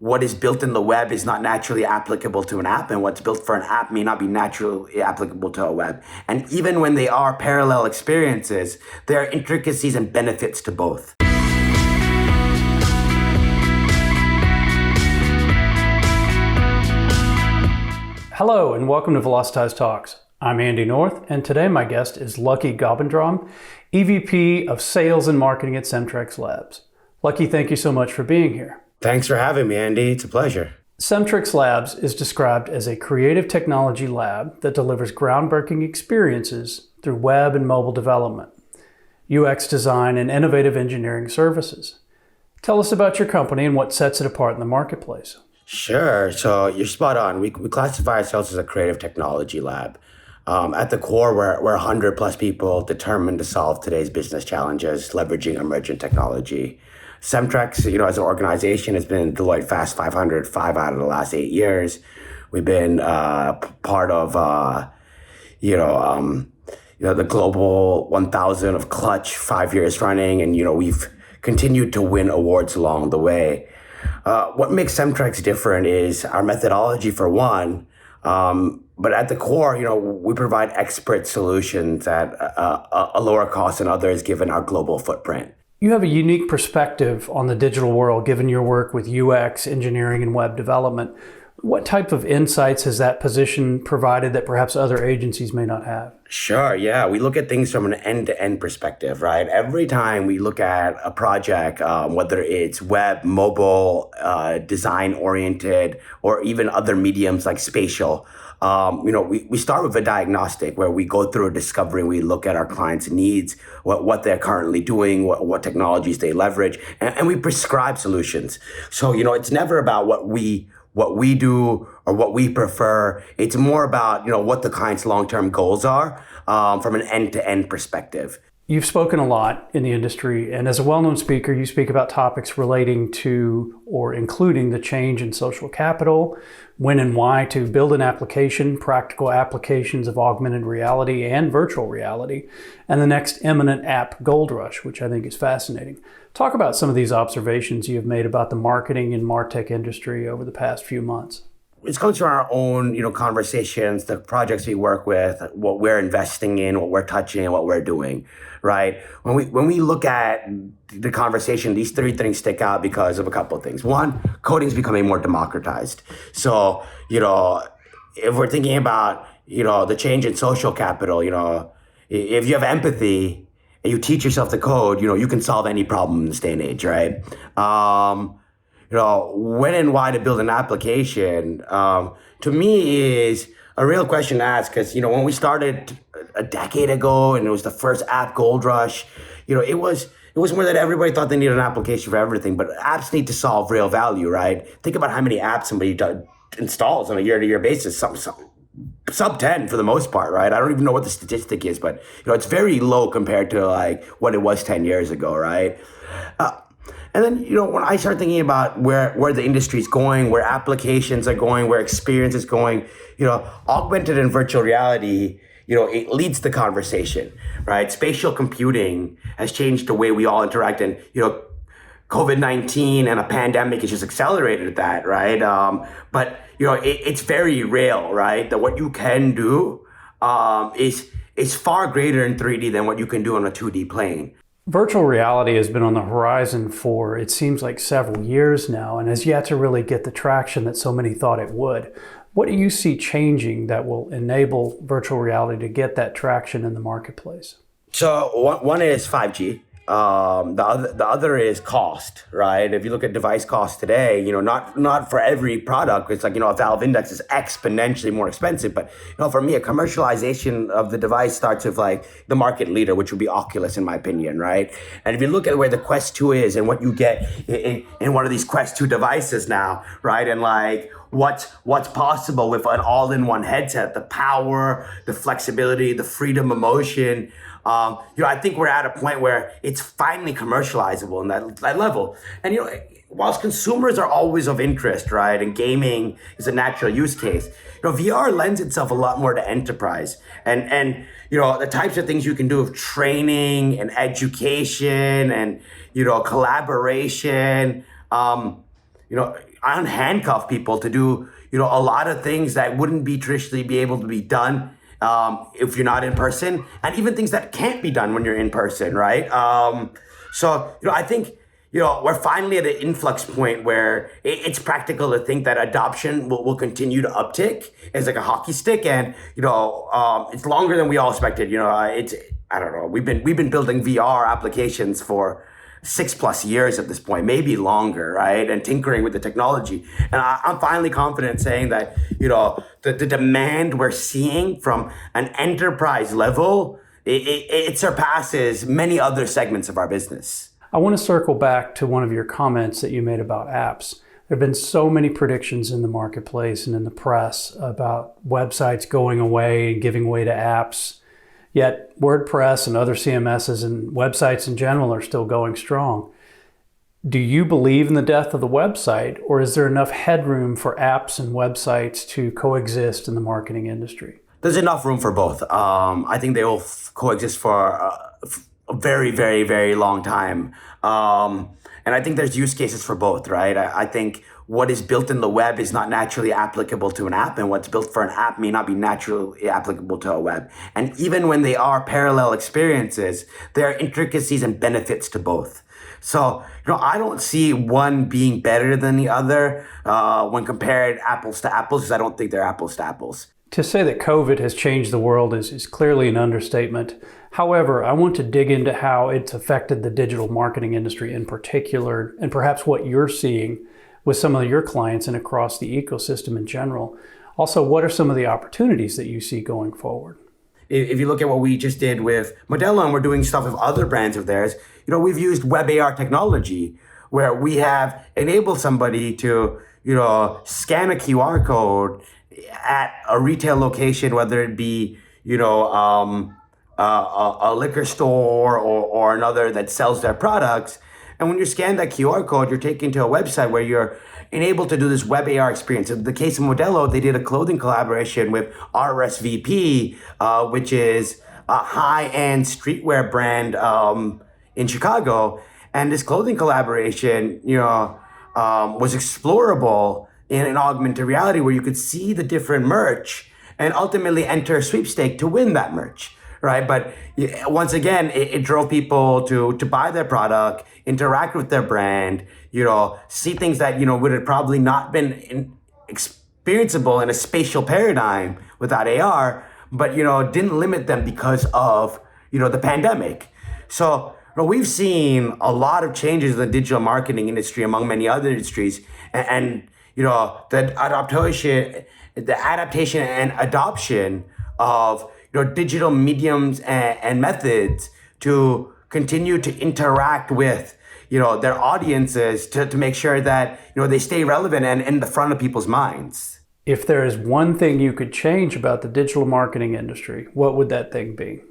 what is built in the web is not naturally applicable to an app, and what's built for an app may not be naturally applicable to a web. And even when they are parallel experiences, there are intricacies and benefits to both. Hello and welcome to Velocitize Talks. I'm Andy North, and today my guest is Lucky Gobindram, EVP of Sales and Marketing at CemtrexLabs. Lucky, thank you so much for being here. Thanks for having me, Andy. It's a pleasure. CemtrexLabs is described as a creative technology lab that delivers groundbreaking experiences through web and mobile development, UX design, and innovative engineering services. Tell us about your company and what sets it apart in the marketplace. Sure. So you're spot on. We classify ourselves as a creative technology lab. At the core, we're 100 plus people determined to solve today's business challenges, leveraging emergent technology. Cemtrex, as an organization, has been Deloitte Fast 500 5 out of the last 8 years. We've been part of, the Global 1000 of Clutch 5 years running, and we've continued to win awards along the way. What makes Cemtrex different is our methodology, for one, but at the core, we provide expert solutions at a lower cost than others, given our global footprint. You have a unique perspective on the digital world, given your work with UX, engineering, and web development. What type of insights has that position provided that perhaps other agencies may not have? Sure, yeah. We look at things from an end-to-end perspective, right? Every time we look at a project, whether it's web, mobile, design-oriented, or even other mediums like Spatial, we start with a diagnostic where we go through a discovery. We look at our clients' needs, what they're currently doing, what technologies they leverage, and we prescribe solutions. So, it's never about what we do or what we prefer. It's more about, what the client's long-term goals are from an end-to-end perspective. You've spoken a lot in the industry, and as a well-known speaker, you speak about topics relating to or including the change in social capital, when and why to build an application, practical applications of augmented reality and virtual reality, and the next imminent app gold rush, which I think is fascinating. Talk about some of these observations you have made about the marketing and martech industry over the past few months. It's going through our own, conversations, the projects we work with, what we're investing in, what we're touching, and what we're doing, right? When we look at the conversation, these three things stick out because of a couple of things. One, coding is becoming more democratized. So, if we're thinking about, the change in social capital, if you have empathy and you teach yourself to code, you can solve any problem in this day and age, right? When and why to build an application, to me is a real question to ask, because, when we started a decade ago and it was the first app gold rush, it was more that everybody thought they needed an application for everything, but apps need to solve real value, right? Think about how many apps somebody installs on a year-to-year basis, sub 10 for the most part, right? I don't even know what the statistic is, but, it's very low compared to like what it was 10 years ago, right? And then, when I start thinking about where the industry is going, where applications are going, where experience is going, augmented and virtual reality, it leads the conversation, right? Spatial computing has changed the way we all interact, and, COVID-19 and a pandemic has just accelerated that, right? But, it's very real, right? That what you can do is far greater in 3D than what you can do on a 2D plane. Virtual reality has been on the horizon for, it seems like, several years now, and has yet to really get the traction that so many thought it would. What do you see changing that will enable virtual reality to get that traction in the marketplace? So one is 5G. The other is cost, right? If you look at device cost today, not for every product, it's like, a Valve Index is exponentially more expensive. But, for me, a commercialization of the device starts with like the market leader, which would be Oculus, in my opinion, right? And if you look at where the Quest 2 is and what you get in one of these Quest 2 devices now, right? And like what's possible with an all-in-one headset, the power, the flexibility, the freedom of motion, I think we're at a point where it's finally commercializable in that level. And, whilst consumers are always of interest, right, and gaming is a natural use case, VR lends itself a lot more to enterprise. And the types of things you can do with training and education and, collaboration, unhandcuff people to do, a lot of things that wouldn't be traditionally be able to be done if you're not in person, and even things that can't be done when you're in person, right? I think, we're finally at an influx point where it's practical to think that adoption will continue to uptick as like a hockey stick, and it's longer than we all expected. I don't know. We've been building VR applications for 6+ years at this point, maybe longer, right? And tinkering with the technology. And I'm finally confident saying that, the demand we're seeing from an enterprise level, it surpasses many other segments of our business. I want to circle back to one of your comments that you made about apps. There have been so many predictions in the marketplace and in the press about websites going away and giving way to apps. Yet WordPress and other CMSs and websites in general are still going strong. Do you believe in the death of the website, or is there enough headroom for apps and websites to coexist in the marketing industry? There's enough room for both. I think they will coexist for a very, very, very long time. And I think there's use cases for both, right? I think what is built in the web is not naturally applicable to an app, and what's built for an app may not be naturally applicable to a web. And even when they are parallel experiences, there are intricacies and benefits to both. So, I don't see one being better than the other when compared apples to apples, because I don't think they're apples to apples. To say that COVID has changed the world is clearly an understatement. However, I want to dig into how it's affected the digital marketing industry in particular, and perhaps what you're seeing with some of your clients and across the ecosystem in general. Also, what are some of the opportunities that you see going forward? If you look at what we just did with Modelo, and we're doing stuff with other brands of theirs, we've used web AR technology where we have enabled somebody to, scan a QR code at a retail location, whether it be, a liquor store or another that sells their products. And when you scan that QR code, you're taken to a website where you're enabled to do this web AR experience. In the case of Modelo, they did a clothing collaboration with RSVP, which is a high-end streetwear brand in Chicago. And this clothing collaboration, was explorable in an augmented reality where you could see the different merch and ultimately enter a sweepstake to win that merch. Right. But once again, it drove people to buy their product, interact with their brand, see things that, would have probably not been experienceable in a spatial paradigm without AR, but, didn't limit them because of, the pandemic. So we've seen a lot of changes in the digital marketing industry among many other industries. And the adaptation and adoption of digital mediums and methods to continue to interact with, their audiences to make sure that, they stay relevant and in the front of people's minds. If there is one thing you could change about the digital marketing industry, what would that thing be?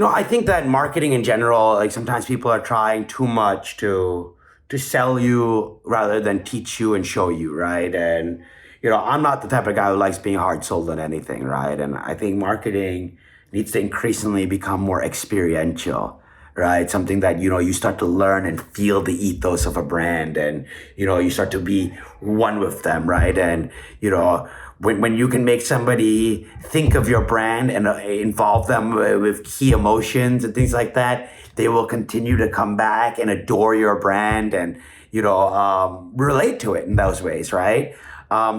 I think that marketing in general, like sometimes people are trying too much to sell you rather than teach you and show you, right? And, I'm not the type of guy who likes being hard sold on anything, right? And I think marketing needs to increasingly become more experiential, right? Something that, you start to learn and feel the ethos of a brand, and, you start to be one with them, right? And, when you can make somebody think of your brand and involve them with key emotions and things like that, they will continue to come back and adore your brand and, relate to it in those ways, right?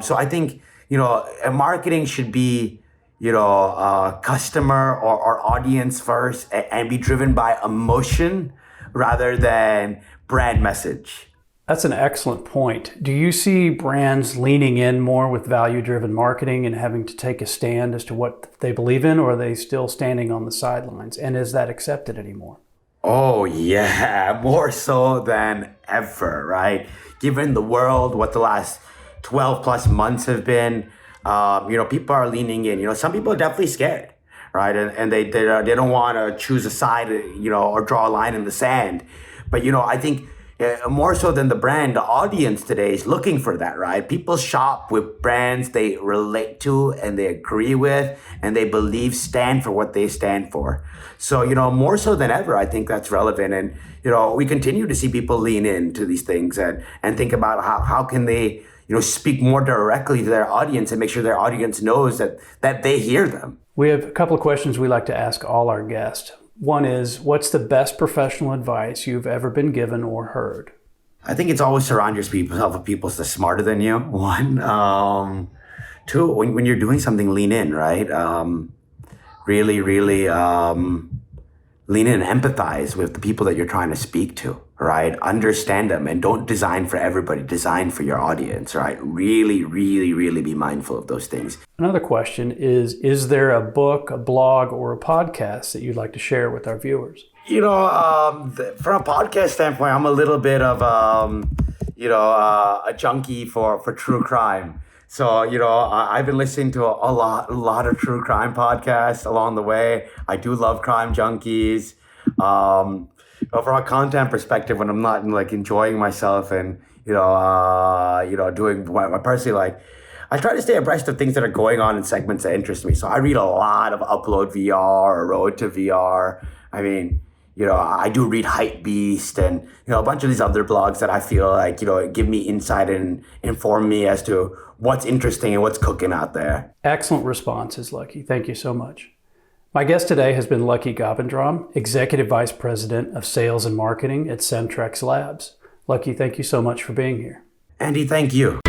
So I think, marketing should be, customer or audience first and be driven by emotion rather than brand message. That's an excellent point. Do you see brands leaning in more with value-driven marketing and having to take a stand as to what they believe in, or are they still standing on the sidelines? And is that accepted anymore? Oh, yeah, more so than ever, right? Given the world, what the last 12 plus months have been, people are leaning in. Some people are definitely scared, right? And they don't want to choose a side, or draw a line in the sand. But, I think more so than the brand, the audience today is looking for that, right? People shop with brands they relate to and they agree with and they believe stand for what they stand for. So, more so than ever, I think that's relevant. And, we continue to see people lean into these things and think about how can they, speak more directly to their audience and make sure their audience knows that they hear them. We have a couple of questions we like to ask all our guests. One is, what's the best professional advice you've ever been given or heard? I think it's always surround yourself with people that's smarter than you. One. Two, when you're doing something, lean in, right? Really lean in and empathize with the people that you're trying to speak to, right? Understand them and don't design for everybody. Design for your audience, right? Really be mindful of those things. Another question is there a book, a blog, or a podcast that you'd like to share with our viewers? From a podcast standpoint, I'm a little bit of, a junkie for true crime. So, I've been listening to a lot of true crime podcasts along the way. I do love Crime Junkies. From a content perspective, when I'm not enjoying myself and, doing what I personally like, I try to stay abreast of things that are going on in segments that interest me. So I read a lot of Upload VR or Road to VR. I mean, I do read Hypebeast and, a bunch of these other blogs that I feel like, give me insight and inform me as to what's interesting and what's cooking out there. Excellent responses, Lucky. Thank you so much. My guest today has been Lucky Gobindram, Executive Vice President of Sales and Marketing at CemtrexLabs. Lucky, thank you so much for being here. Andy, thank you.